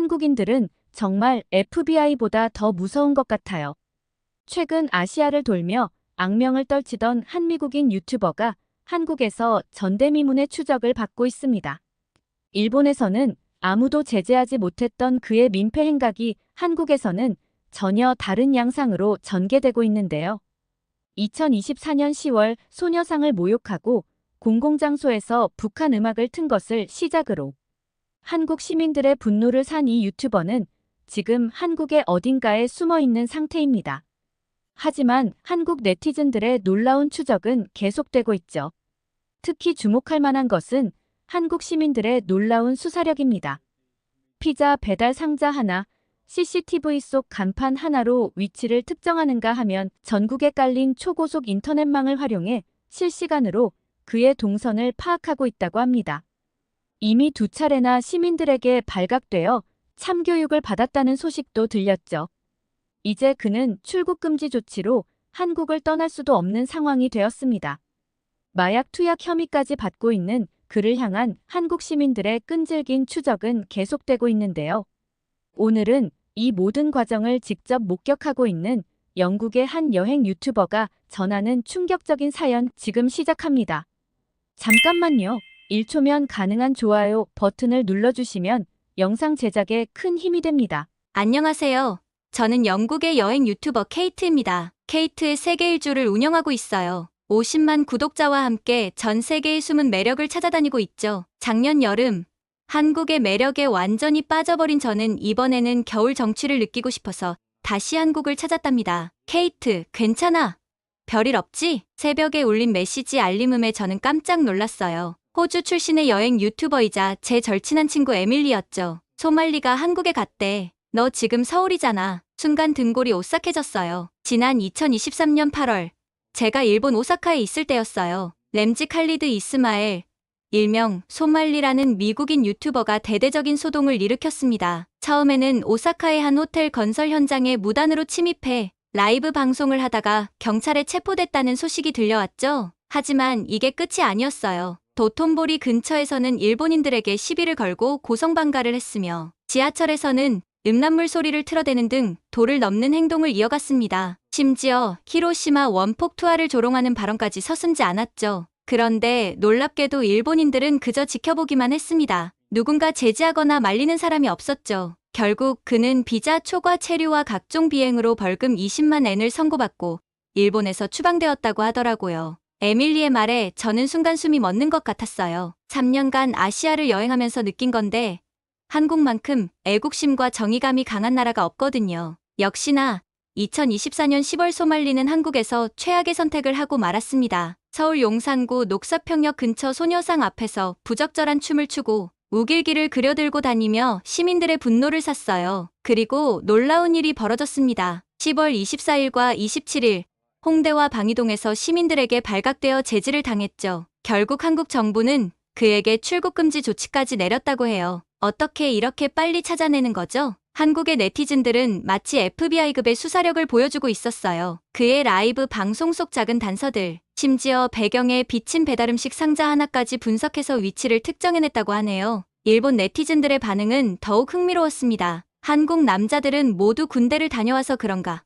한국인들은 정말 FBI보다 더 무서운 것 같아요. 최근 아시아를 돌며 악명을 떨치던 한 미국인 유튜버가 한국에서 전대미문의 추적을 받고 있습니다. 일본에서는 아무도 제재하지 못했던 그의 민폐 행각이 한국에서는 전혀 다른 양상으로 전개되고 있는데요. 2024년 10월 소녀상을 모욕하고 공공장소에서 북한 음악을 튼 것을 시작으로 한국 시민들의 분노를 산 이 유튜버는 지금 한국의 어딘가에 숨어 있는 상태입니다. 하지만 한국 네티즌들의 놀라운 추적은 계속되고 있죠. 특히 주목할 만한 것은 한국 시민들의 놀라운 수사력입니다. 피자 배달 상자 하나, CCTV 속 간판 하나로 위치를 특정하는가 하면 전국에 깔린 초고속 인터넷망을 활용해 실시간으로 그의 동선을 파악하고 있다고 합니다. 이미 2차례나 시민들에게 발각되어 참교육을 받았다는 소식도 들렸죠. 이제 그는 출국 금지 조치로 한국을 떠날 수도 없는 상황이 되었습니다. 마약 투약 혐의까지 받고 있는 그를 향한 한국 시민들의 끈질긴 추적은 계속되고 있는데요. 오늘은 이 모든 과정을 직접 목격하고 있는 영국의 한 여행 유튜버가 전하는 충격적인 사연 지금 시작합니다. 잠깐만요. 1초면 가능한 좋아요 버튼을 눌러주시면 영상 제작에 큰 힘이 됩니다. 안녕하세요. 저는 영국의 여행 유튜버 케이트입니다. 케이트의 세계 일주를 운영하고 있어요. 50만 구독자와 함께 전 세계의 숨은 매력을 찾아다니고 있죠. 작년 여름, 한국의 매력에 완전히 빠져버린 저는 이번에는 겨울 정취를 느끼고 싶어서 다시 한국을 찾았답니다. 케이트, 괜찮아? 별일 없지? 새벽에 울린 메시지 알림음에 저는 깜짝 놀랐어요. 호주 출신의 여행 유튜버이자 제 절친한 친구 에밀리였죠. 소말리가 한국에 갔대. 너 지금 서울이잖아. 순간 등골이 오싹해졌어요. 지난 2023년 8월, 제가 일본 오사카에 있을 때였어요. 램지 칼리드 이스마엘, 일명 소말리라는 미국인 유튜버가 대대적인 소동을 일으켰습니다. 처음에는 오사카의 한 호텔 건설 현장에 무단으로 침입해 라이브 방송을 하다가 경찰에 체포됐다는 소식이 들려왔죠. 하지만 이게 끝이 아니었어요. 도톤보리 근처에서는 일본인들에게 시비를 걸고 고성방가를 했으며 지하철에서는 음란물 소리를 틀어대는 등 도를 넘는 행동을 이어갔습니다. 심지어 히로시마 원폭 투하를 조롱하는 발언까지 서슴지 않았죠. 그런데 놀랍게도 일본인들은 그저 지켜보기만 했습니다. 누군가 제지하거나 말리는 사람이 없었죠. 결국 그는 비자 초과 체류와 각종 비행으로 벌금 20만 엔을 선고받고 일본에서 추방되었다고 하더라고요. 에밀리의 말에 저는 순간 숨이 멎는 것 같았어요. 3년간 아시아를 여행하면서 느낀 건데 한국만큼 애국심과 정의감이 강한 나라가 없거든요. 역시나 2024년 10월 소말리는 한국에서 최악의 선택을 하고 말았습니다. 서울 용산구 녹사평역 근처 소녀상 앞에서 부적절한 춤을 추고 우길기를 그려들고 다니며 시민들의 분노를 샀어요. 그리고 놀라운 일이 벌어졌습니다. 10월 24일과 27일 홍대와 방이동에서 시민들에게 발각되어 제지를 당했죠. 결국 한국 정부는 그에게 출국 금지 조치까지 내렸다고 해요. 어떻게 이렇게 빨리 찾아내는 거죠? 한국의 네티즌들은 마치 FBI급의 수사력을 보여주고 있었어요. 그의 라이브 방송 속 작은 단서들, 심지어 배경에 비친 배달음식 상자 하나까지 분석해서 위치를 특정해냈다고 하네요. 일본 네티즌들의 반응은 더욱 흥미로웠습니다. 한국 남자들은 모두 군대를 다녀와서 그런가?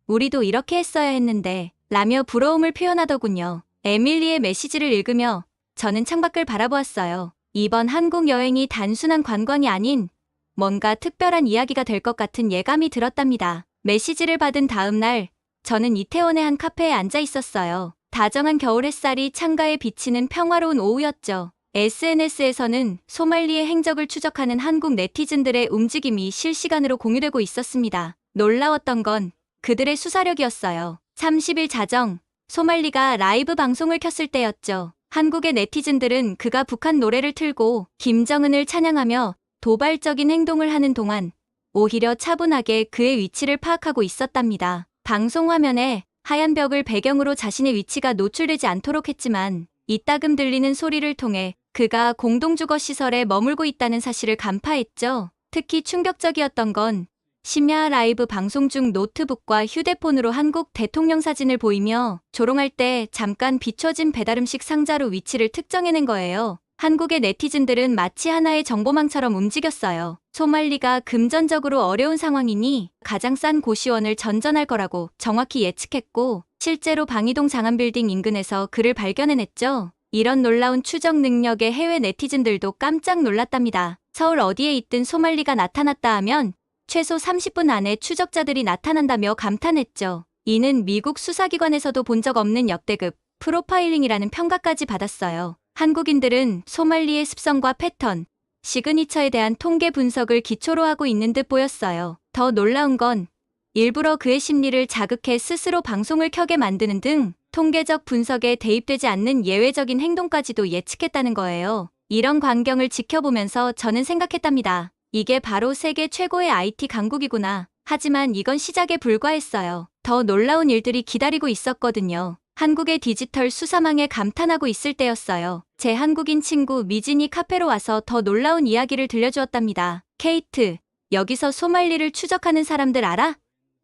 우리도 이렇게 했어야 했는데 라며 부러움을 표현하더군요. 에밀리의 메시지를 읽으며 저는 창밖을 바라보았어요. 이번 한국 여행이 단순한 관광이 아닌 뭔가 특별한 이야기가 될 것 같은 예감이 들었답니다. 메시지를 받은 다음 날 저는 이태원의 한 카페에 앉아 있었어요. 다정한 겨울 햇살이 창가에 비치는 평화로운 오후였죠. SNS에서는 소말리의 행적을 추적하는 한국 네티즌들의 움직임이 실시간으로 공유되고 있었습니다. 놀라웠던 건 그들의 수사력이었어요. 30일 자정, 소말리가 라이브 방송을 켰을 때였죠. 한국의 네티즌들은 그가 북한 노래를 틀고 김정은을 찬양하며 도발적인 행동을 하는 동안 오히려 차분하게 그의 위치를 파악하고 있었답니다. 방송 화면에 하얀 벽을 배경으로 자신의 위치가 노출되지 않도록 했지만 이따금 들리는 소리를 통해 그가 공동주거시설에 머물고 있다는 사실을 간파했죠. 특히 충격적이었던 건 심야 라이브 방송 중 노트북과 휴대폰으로 한국 대통령 사진을 보이며 조롱할 때 잠깐 비춰진 배달음식 상자로 위치를 특정해낸 거예요. 한국의 네티즌들은 마치 하나의 정보망처럼 움직였어요. 소말리가 금전적으로 어려운 상황이니 가장 싼 고시원을 전전할 거라고 정확히 예측했고 실제로 방이동 장안빌딩 인근에서 그를 발견해냈죠. 이런 놀라운 추적 능력에 해외 네티즌들도 깜짝 놀랐답니다. 서울 어디에 있든 소말리가 나타났다 하면 최소 30분 안에 추적자들이 나타난다며 감탄했죠. 이는 미국 수사기관에서도 본 적 없는 역대급 프로파일링이라는 평가까지 받았어요. 한국인들은 소말리의 습성과 패턴, 시그니처에 대한 통계 분석을 기초로 하고 있는 듯 보였어요. 더 놀라운 건 일부러 그의 심리를 자극해 스스로 방송을 켜게 만드는 등 통계적 분석에 대입되지 않는 예외적인 행동까지도 예측했다는 거예요. 이런 광경을 지켜보면서 저는 생각했답니다. 이게 바로 세계 최고의 IT 강국이구나. 하지만 이건 시작에 불과했어요. 더 놀라운 일들이 기다리고 있었거든요. 한국의 디지털 수사망에 감탄하고 있을 때였어요. 제 한국인 친구 미진이 카페로 와서 더 놀라운 이야기를 들려주었답니다. 케이트, 여기서 소말리를 추적하는 사람들 알아?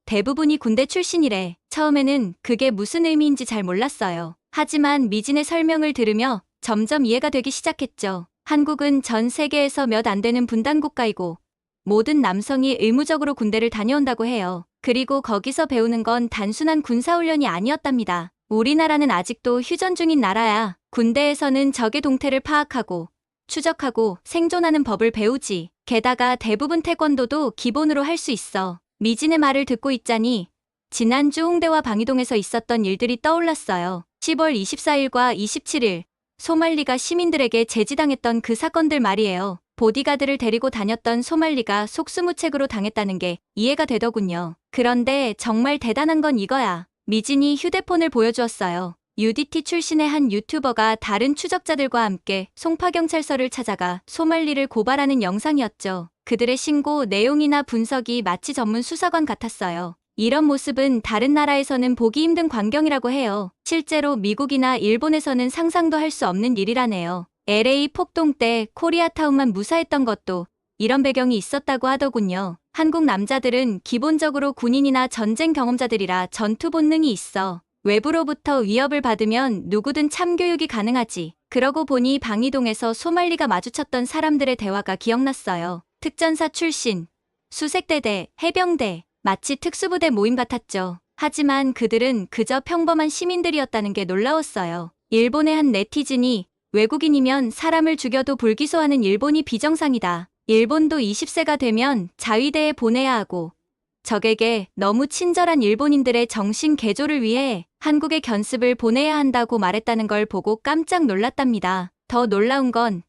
대부분이 군대 출신이래. 처음에는 그게 무슨 의미인지 잘 몰랐어요. 하지만 미진의 설명을 들으며 점점 이해가 되기 시작했죠. 한국은 전 세계에서 몇 안 되는 분단 국가이고 모든 남성이 의무적으로 군대를 다녀온다고 해요. 그리고 거기서 배우는 건 단순한 군사훈련이 아니었답니다. 우리나라는 아직도 휴전 중인 나라야. 군대에서는 적의 동태를 파악하고 추적하고 생존하는 법을 배우지. 게다가 대부분 태권도도 기본으로 할 수 있어. 미진의 말을 듣고 있자니 지난주 홍대와 방이동에서 있었던 일들이 떠올랐어요. 10월 24일과 27일 소말리가 시민들에게 제지당했던 그 사건들 말이에요. 보디가드를 데리고 다녔던 소말리가 속수무책으로 당했다는 게 이해가 되더군요. 그런데 정말 대단한 건 이거야. 미진이 휴대폰을 보여주었어요. UDT 출신의 한 유튜버가 다른 추적자들과 함께 송파경찰서를 찾아가 소말리를 고발하는 영상이었죠. 그들의 신고 내용이나 분석이 마치 전문 수사관 같았어요. 이런 모습은 다른 나라에서는 보기 힘든 광경이라고 해요. 실제로 미국이나 일본에서는 상상도 할 수 없는 일이라네요. LA 폭동 때 코리아타운만 무사했던 것도 이런 배경이 있었다고 하더군요. 한국 남자들은 기본적으로 군인이나 전쟁 경험자들이라 전투 본능이 있어. 외부로부터 위협을 받으면 누구든 참교육이 가능하지. 그러고 보니 방이동에서 소말리가 마주쳤던 사람들의 대화가 기억났어요. 특전사 출신, 수색대대, 해병대, 마치 특수부대 모임 같았죠. 하지만 그들은 그저 평범한 시민들이었다는 게 놀라웠어요. 일본의 한 네티즌이 외국인이면 사람을 죽여도 불기소하는 일본이 비정상이다. 일본도 20세가 되면 자위대에 보내야 하고 적에게 너무 친절한 일본인들의 정신 개조를 위해 한국에 견습을 보내야 한다고 말했다는 걸 보고 깜짝 놀랐답니다. 더 놀라운 건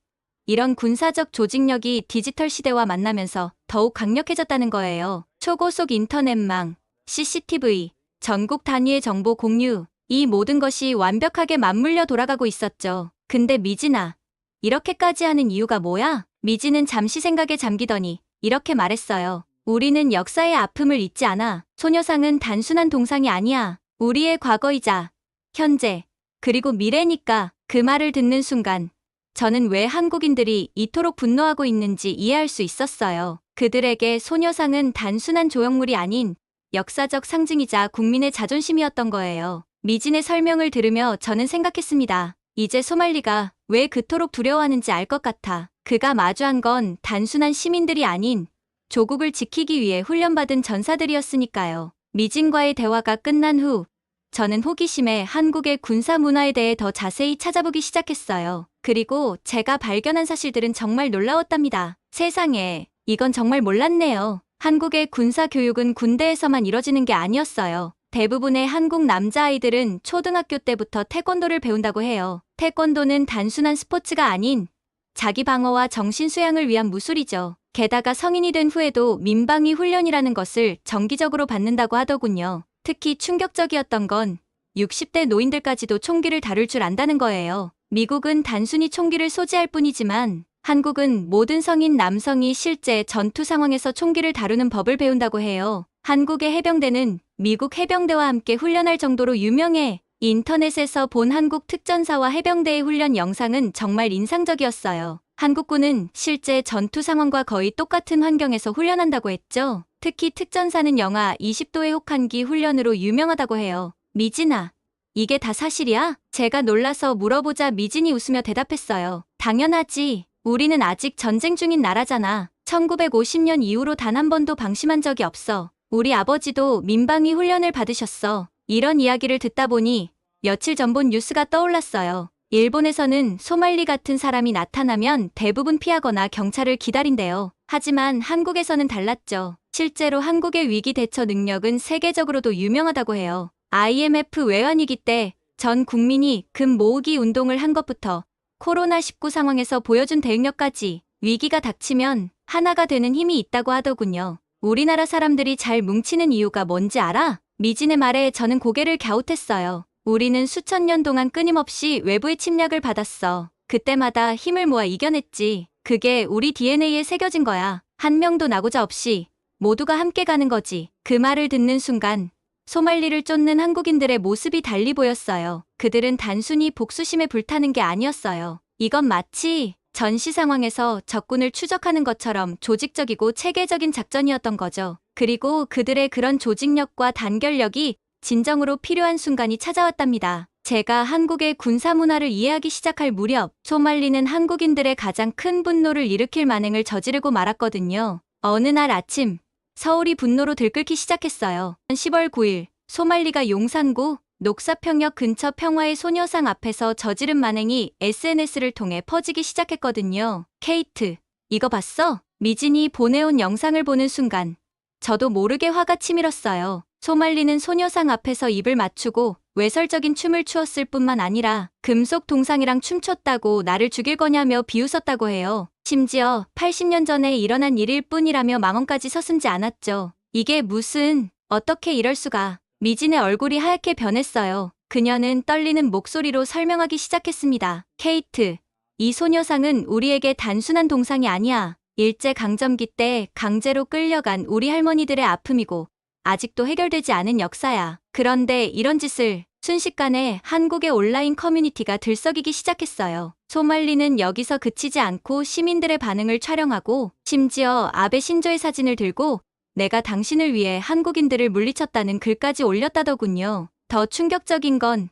이런 군사적 조직력이 디지털 시대와 만나면서 더욱 강력해졌다는 거예요. 초고속 인터넷망, CCTV, 전국 단위의 정보 공유, 이 모든 것이 완벽하게 맞물려 돌아가고 있었죠. 근데 미진아, 이렇게까지 하는 이유가 뭐야? 미진은 잠시 생각에 잠기더니 이렇게 말했어요. 우리는 역사의 아픔을 잊지 않아. 소녀상은 단순한 동상이 아니야. 우리의 과거이자 현재, 그리고 미래니까. 그 말을 듣는 순간 저는 왜 한국인들이 이토록 분노하고 있는지 이해할 수 있었어요. 그들에게 소녀상은 단순한 조형물이 아닌 역사적 상징이자 국민의 자존심이었던 거예요. 미진의 설명을 들으며 저는 생각했습니다. 이제 소말리가 왜 그토록 두려워하는지 알 것 같아. 그가 마주한 건 단순한 시민들이 아닌 조국을 지키기 위해 훈련받은 전사들이었으니까요. 미진과의 대화가 끝난 후 저는 호기심에 한국의 군사 문화에 대해 더 자세히 찾아보기 시작했어요. 그리고 제가 발견한 사실들은 정말 놀라웠답니다. 세상에, 이건 정말 몰랐네요. 한국의 군사 교육은 군대에서만 이뤄지는 게 아니었어요. 대부분의 한국 남자아이들은 초등학교 때부터 태권도를 배운다고 해요. 태권도는 단순한 스포츠가 아닌 자기 방어와 정신 수양을 위한 무술이죠. 게다가 성인이 된 후에도 민방위 훈련이라는 것을 정기적으로 받는다고 하더군요. 특히 충격적이었던 건 60대 노인들까지도 총기를 다룰 줄 안다는 거예요. 미국은 단순히 총기를 소지할 뿐이지만 한국은 모든 성인 남성이 실제 전투 상황에서 총기를 다루는 법을 배운다고 해요. 한국의 해병대는 미국 해병대와 함께 훈련할 정도로 유명해. 인터넷에서 본 한국 특전사와 해병대의 훈련 영상은 정말 인상적이었어요. 한국군은 실제 전투 상황과 거의 똑같은 환경에서 훈련한다고 했죠. 특히 특전사는 영하 20도의 혹한기 훈련으로 유명하다고 해요. 미진아, 이게 다 사실이야? 제가 놀라서 물어보자 미진이 웃으며 대답했어요. 당연하지. 우리는 아직 전쟁 중인 나라잖아. 1950년 이후로 단 한 번도 방심한 적이 없어. 우리 아버지도 민방위 훈련을 받으셨어. 이런 이야기를 듣다 보니 며칠 전 본 뉴스가 떠올랐어요. 일본에서는 소말리 같은 사람이 나타나면 대부분 피하거나 경찰을 기다린대요. 하지만 한국에서는 달랐죠. 실제로 한국의 위기 대처 능력은 세계적으로도 유명하다고 해요. IMF 외환위기 때 전 국민이 금 모으기 운동을 한 것부터 코로나19 상황에서 보여준 대응력까지 위기가 닥치면 하나가 되는 힘이 있다고 하더군요. 우리나라 사람들이 잘 뭉치는 이유가 뭔지 알아? 미진의 말에 저는 고개를 갸웃했어요. 우리는 수천 년 동안 끊임없이 외부의 침략을 받았어. 그때마다 힘을 모아 이겨냈지. 그게 우리 DNA에 새겨진 거야. 한 명도 나고자 없이 모두가 함께 가는 거지. 그 말을 듣는 순간 소말리를 쫓는 한국인들의 모습이 달리 보였어요. 그들은 단순히 복수심에 불타는 게 아니었어요. 이건 마치 전시 상황에서 적군을 추적하는 것처럼 조직적이고 체계적인 작전이었던 거죠. 그리고 그들의 그런 조직력과 단결력이 진정으로 필요한 순간이 찾아왔답니다. 제가 한국의 군사 문화를 이해하기 시작할 무렵 소말리는 한국인들의 가장 큰 분노를 일으킬 만행을 저지르고 말았거든요. 어느 날 아침 서울이 분노로 들끓기 시작했어요. 10월 9일 소말리가 용산구 녹사평역 근처 평화의 소녀상 앞에서 저지른 만행이 SNS를 통해 퍼지기 시작했거든요. 케이트, 이거 봤어? 미진이 보내온 영상을 보는 순간 저도 모르게 화가 치밀었어요. 소말리는 소녀상 앞에서 입을 맞추고 외설적인 춤을 추었을 뿐만 아니라 금속 동상이랑 춤췄다고 나를 죽일 거냐며 비웃었다고 해요. 심지어 80년 전에 일어난 일일 뿐이라며 망언까지 서슴지 않았죠. 이게 무슨, 어떻게 이럴 수가. 미진의 얼굴이 하얗게 변했어요. 그녀는 떨리는 목소리로 설명하기 시작했습니다. 케이트, 이 소녀상은 우리에게 단순한 동상이 아니야. 일제강점기 때 강제로 끌려간 우리 할머니들의 아픔이고 아직도 해결되지 않은 역사야. 그런데 이런 짓을 순식간에 한국의 온라인 커뮤니티가 들썩이기 시작했어요. 소말리는 여기서 그치지 않고 시민들의 반응을 촬영하고 심지어 아베 신조의 사진을 들고 내가 당신을 위해 한국인들을 물리쳤다는 글까지 올렸다더군요. 더 충격적인 건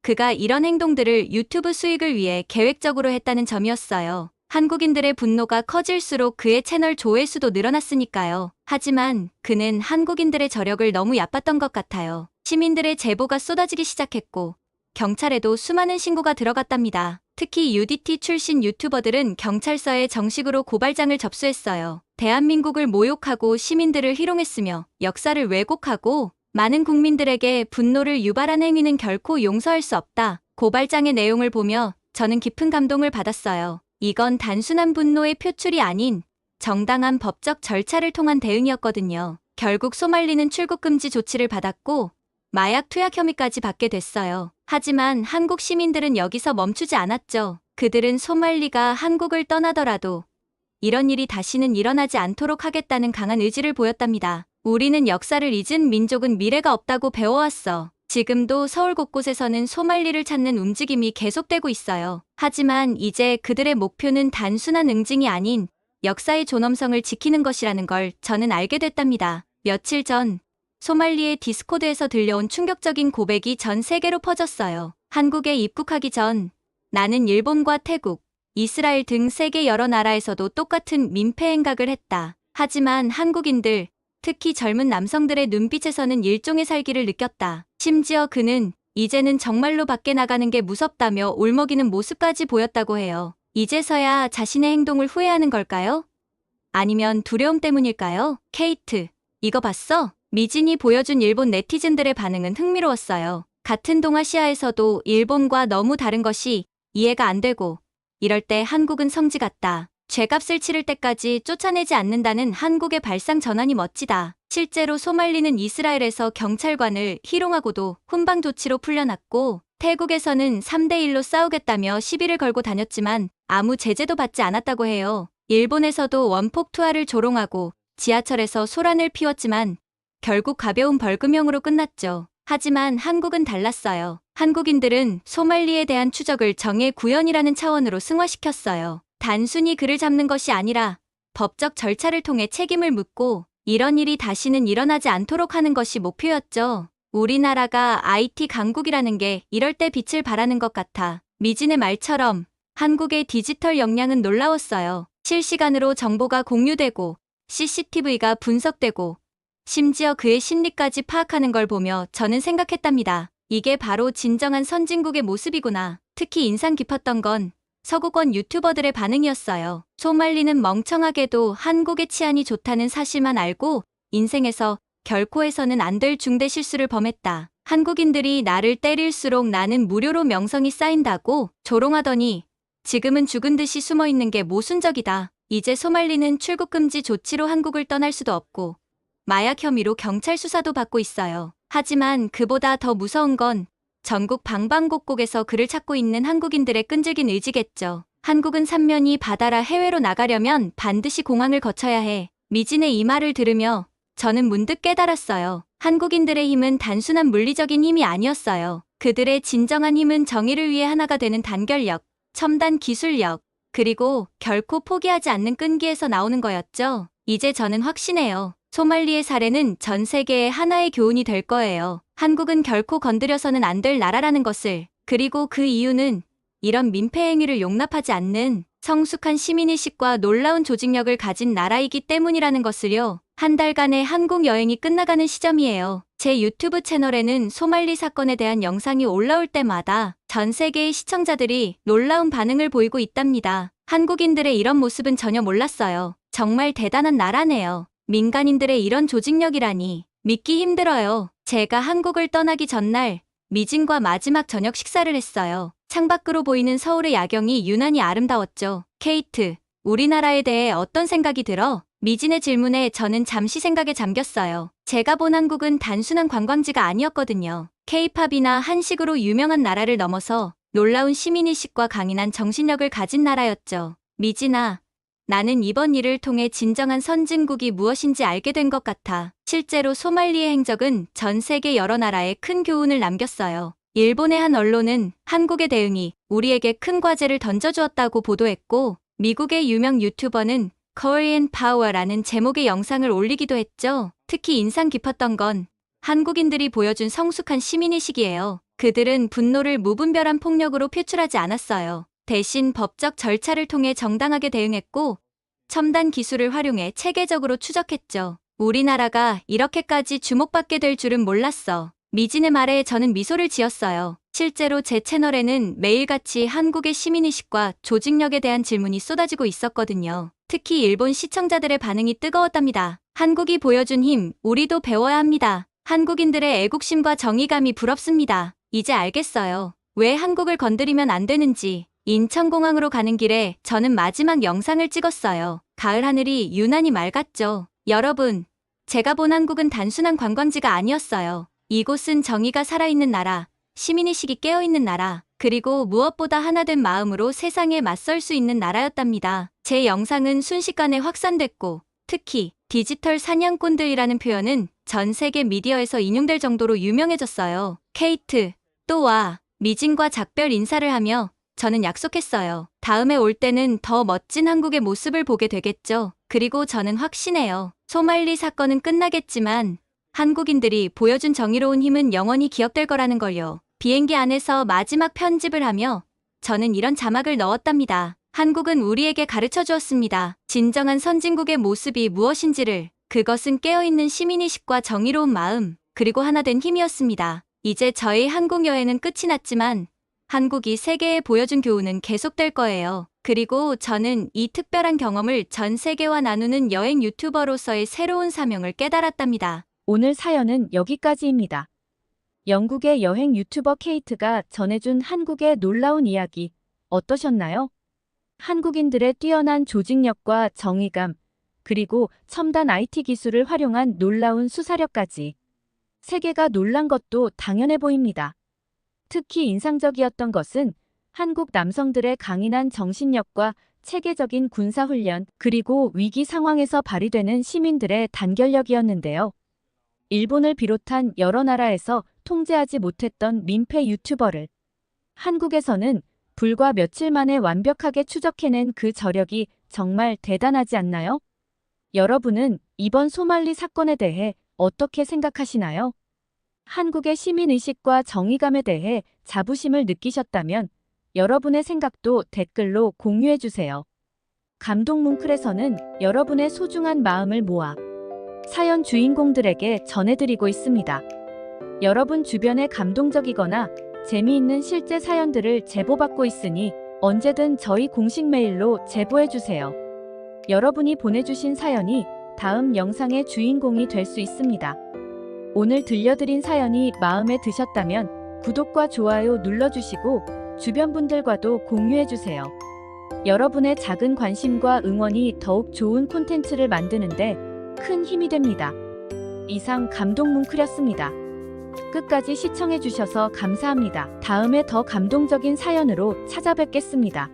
그가 이런 행동들을 유튜브 수익을 위해 계획적으로 했다는 점이었어요. 한국인들의 분노가 커질수록 그의 채널 조회수도 늘어났으니까요. 하지만 그는 한국인들의 저력을 너무 얕봤던 것 같아요. 시민들의 제보가 쏟아지기 시작했고 경찰에도 수많은 신고가 들어갔답니다. 특히 UDT 출신 유튜버들은 경찰서에 정식으로 고발장을 접수했어요. 대한민국을 모욕하고 시민들을 희롱했으며 역사를 왜곡하고 많은 국민들에게 분노를 유발한 행위는 결코 용서할 수 없다. 고발장의 내용을 보며 저는 깊은 감동을 받았어요. 이건 단순한 분노의 표출이 아닌 정당한 법적 절차를 통한 대응이었거든요. 결국 소말리는 출국 금지 조치를 받았고 마약 투약 혐의까지 받게 됐어요. 하지만 한국 시민들은 여기서 멈추지 않았죠. 그들은 소말리가 한국을 떠나더라도 이런 일이 다시는 일어나지 않도록 하겠다는 강한 의지를 보였답니다. 우리는 역사를 잊은 민족은 미래가 없다고 배워왔어. 지금도 서울 곳곳에서는 소말리를 찾는 움직임이 계속되고 있어요. 하지만 이제 그들의 목표는 단순한 응징이 아닌 역사의 존엄성을 지키는 것이라는 걸 저는 알게 됐답니다. 며칠 전 소말리의 디스코드에서 들려온 충격적인 고백이 전 세계로 퍼졌어요. 한국에 입국하기 전 나는 일본과 태국, 이스라엘 등 세계 여러 나라에서도 똑같은 민폐 행각을 했다. 하지만 한국인들, 특히 젊은 남성들의 눈빛에서는 일종의 살기를 느꼈다. 심지어 그는 이제는 정말로 밖에 나가는 게 무섭다며 울먹이는 모습까지 보였다고 해요. 이제서야 자신의 행동을 후회하는 걸까요? 아니면 두려움 때문일까요? 케이트, 이거 봤어? 미진이 보여준 일본 네티즌들의 반응은 흥미로웠어요. 같은 동아시아에서도 일본과 너무 다른 것이 이해가 안 되고 이럴 때 한국은 성지 같다. 죗값을 치를 때까지 쫓아내지 않는다는 한국의 발상 전환이 멋지다. 실제로 소말리는 이스라엘에서 경찰관을 희롱하고도 훈방 조치로 풀려났고 태국에서는 3대1로 싸우겠다며 시비를 걸고 다녔지만 아무 제재도 받지 않았다고 해요. 일본에서도 원폭 투하를 조롱하고 지하철에서 소란을 피웠지만 결국 가벼운 벌금형으로 끝났죠. 하지만 한국은 달랐어요. 한국인들은 소말리에 대한 추적을 정의 구현이라는 차원으로 승화시켰어요. 단순히 그를 잡는 것이 아니라 법적 절차를 통해 책임을 묻고 이런 일이 다시는 일어나지 않도록 하는 것이 목표였죠. 우리나라가 IT 강국이라는 게 이럴 때 빛을 발하는 것 같아. 미진의 말처럼 한국의 디지털 역량은 놀라웠어요. 실시간으로 정보가 공유되고 CCTV가 분석되고 심지어 그의 심리까지 파악하는 걸 보며 저는 생각했답니다. 이게 바로 진정한 선진국의 모습이구나. 특히 인상 깊었던 건 서구권 유튜버들의 반응이었어요. 소말리는 멍청하게도 한국의 치안이 좋다는 사실만 알고 인생에서 결코 해서는 안 될 중대 실수를 범했다. 한국인들이 나를 때릴수록 나는 무료로 명성이 쌓인다고 조롱하더니 지금은 죽은 듯이 숨어 있는 게 모순적이다. 이제 소말리는 출국 금지 조치로 한국을 떠날 수도 없고 마약 혐의로 경찰 수사도 받고 있어요. 하지만 그보다 더 무서운 건 전국 방방곡곡에서 그를 찾고 있는 한국인들의 끈질긴 의지겠죠. 한국은 삼면이 바다라 해외로 나가려면 반드시 공항을 거쳐야 해. 미진의 이 말을 들으며 저는 문득 깨달았어요. 한국인들의 힘은 단순한 물리적인 힘이 아니었어요. 그들의 진정한 힘은 정의를 위해 하나가 되는 단결력, 첨단 기술력, 그리고 결코 포기하지 않는 끈기에서 나오는 거였죠. 이제 저는 확신해요. 소말리의 사례는 전 세계에 하나의 교훈이 될 거예요. 한국은 결코 건드려서는 안 될 나라라는 것을. 그리고 그 이유는 이런 민폐 행위를 용납하지 않는 성숙한 시민의식과 놀라운 조직력을 가진 나라이기 때문이라는 것을요. 한 달간의 한국 여행이 끝나가는 시점이에요. 제 유튜브 채널에는 소말리 사건에 대한 영상이 올라올 때마다 전 세계의 시청자들이 놀라운 반응을 보이고 있답니다. 한국인들의 이런 모습은 전혀 몰랐어요. 정말 대단한 나라네요. 민간인들의 이런 조직력이라니 믿기 힘들어요. 제가 한국을 떠나기 전날 미진과 마지막 저녁 식사를 했어요. 창밖으로 보이는 서울의 야경이 유난히 아름다웠죠. 케이트, 우리나라에 대해 어떤 생각이 들어? 미진의 질문에 저는 잠시 생각에 잠겼어요. 제가 본 한국은 단순한 관광지가 아니었거든요. K-팝이나 한식으로 유명한 나라를 넘어서 놀라운 시민의식과 강인한 정신력을 가진 나라였죠. 미진아, 나는 이번 일을 통해 진정한 선진국이 무엇인지 알게 된 것 같아. 실제로 소말리의 행적은 전 세계 여러 나라에 큰 교훈을 남겼어요. 일본의 한 언론은 한국의 대응이 우리에게 큰 과제를 던져주었다고 보도했고, 미국의 유명 유튜버는 Korean Power라는 제목의 영상을 올리기도 했죠. 특히 인상 깊었던 건 한국인들이 보여준 성숙한 시민의식이에요. 그들은 분노를 무분별한 폭력으로 표출하지 않았어요. 대신 법적 절차를 통해 정당하게 대응했고 첨단 기술을 활용해 체계적으로 추적했죠. 우리나라가 이렇게까지 주목받게 될 줄은 몰랐어. 미진의 말에 저는 미소를 지었어요. 실제로 제 채널에는 매일같이 한국의 시민의식과 조직력에 대한 질문이 쏟아지고 있었거든요. 특히 일본 시청자들의 반응이 뜨거웠답니다. 한국이 보여준 힘, 우리도 배워야 합니다. 한국인들의 애국심과 정의감이 부럽습니다. 이제 알겠어요. 왜 한국을 건드리면 안 되는지. 인천공항으로 가는 길에 저는 마지막 영상을 찍었어요. 가을 하늘이 유난히 맑았죠. 여러분, 제가 본 한국은 단순한 관광지가 아니었어요. 이곳은 정의가 살아있는 나라, 시민의식이 깨어있는 나라, 그리고 무엇보다 하나된 마음으로 세상에 맞설 수 있는 나라였답니다. 제 영상은 순식간에 확산됐고, 특히 디지털 사냥꾼들이라는 표현은 전 세계 미디어에서 인용될 정도로 유명해졌어요. 케이트, 또 와. 미진과 작별 인사를 하며 저는 약속했어요. 다음에 올 때는 더 멋진 한국의 모습을 보게 되겠죠. 그리고 저는 확신해요. 소말리 사건은 끝나겠지만 한국인들이 보여준 정의로운 힘은 영원히 기억될 거라는 걸요. 비행기 안에서 마지막 편집을 하며 저는 이런 자막을 넣었답니다. 한국은 우리에게 가르쳐 주었습니다. 진정한 선진국의 모습이 무엇인지를. 그것은 깨어있는 시민의식과 정의로운 마음, 그리고 하나된 힘이었습니다. 이제 저의 한국 여행은 끝이 났지만 한국이 세계에 보여준 교훈은 계속될 거예요. 그리고 저는 이 특별한 경험을 전 세계와 나누는 여행 유튜버로서의 새로운 사명을 깨달았답니다. 오늘 사연은 여기까지입니다. 영국의 여행 유튜버 케이트가 전해준 한국의 놀라운 이야기 어떠셨나요? 한국인들의 뛰어난 조직력과 정의감, 그리고 첨단 IT 기술을 활용한 놀라운 수사력까지. 세계가 놀란 것도 당연해 보입니다. 특히 인상적이었던 것은 한국 남성들의 강인한 정신력과 체계적인 군사훈련, 그리고 위기 상황에서 발휘되는 시민들의 단결력이었는데요. 일본을 비롯한 여러 나라에서 통제하지 못했던 민폐 유튜버를 한국에서는 불과 며칠 만에 완벽하게 추적해낸 그 저력이 정말 대단하지 않나요? 여러분은 이번 소말리 사건에 대해 어떻게 생각하시나요? 한국의 시민의식과 정의감에 대해 자부심을 느끼셨다면 여러분의 생각도 댓글로 공유해주세요. 감동 뭉클에서는 여러분의 소중한 마음을 모아 사연 주인공들에게 전해드리고 있습니다. 여러분 주변에 감동적이거나 재미있는 실제 사연들을 제보받고 있으니 언제든 저희 공식 메일로 제보해주세요. 여러분이 보내주신 사연이 다음 영상의 주인공이 될 수 있습니다. 오늘 들려드린 사연이 마음에 드셨다면 구독과 좋아요 눌러주시고 주변 분들과도 공유해주세요. 여러분의 작은 관심과 응원이 더욱 좋은 콘텐츠를 만드는데 큰 힘이 됩니다. 이상 감동 뭉클이었습니다. 끝까지 시청해주셔서 감사합니다. 다음에 더 감동적인 사연으로 찾아뵙겠습니다.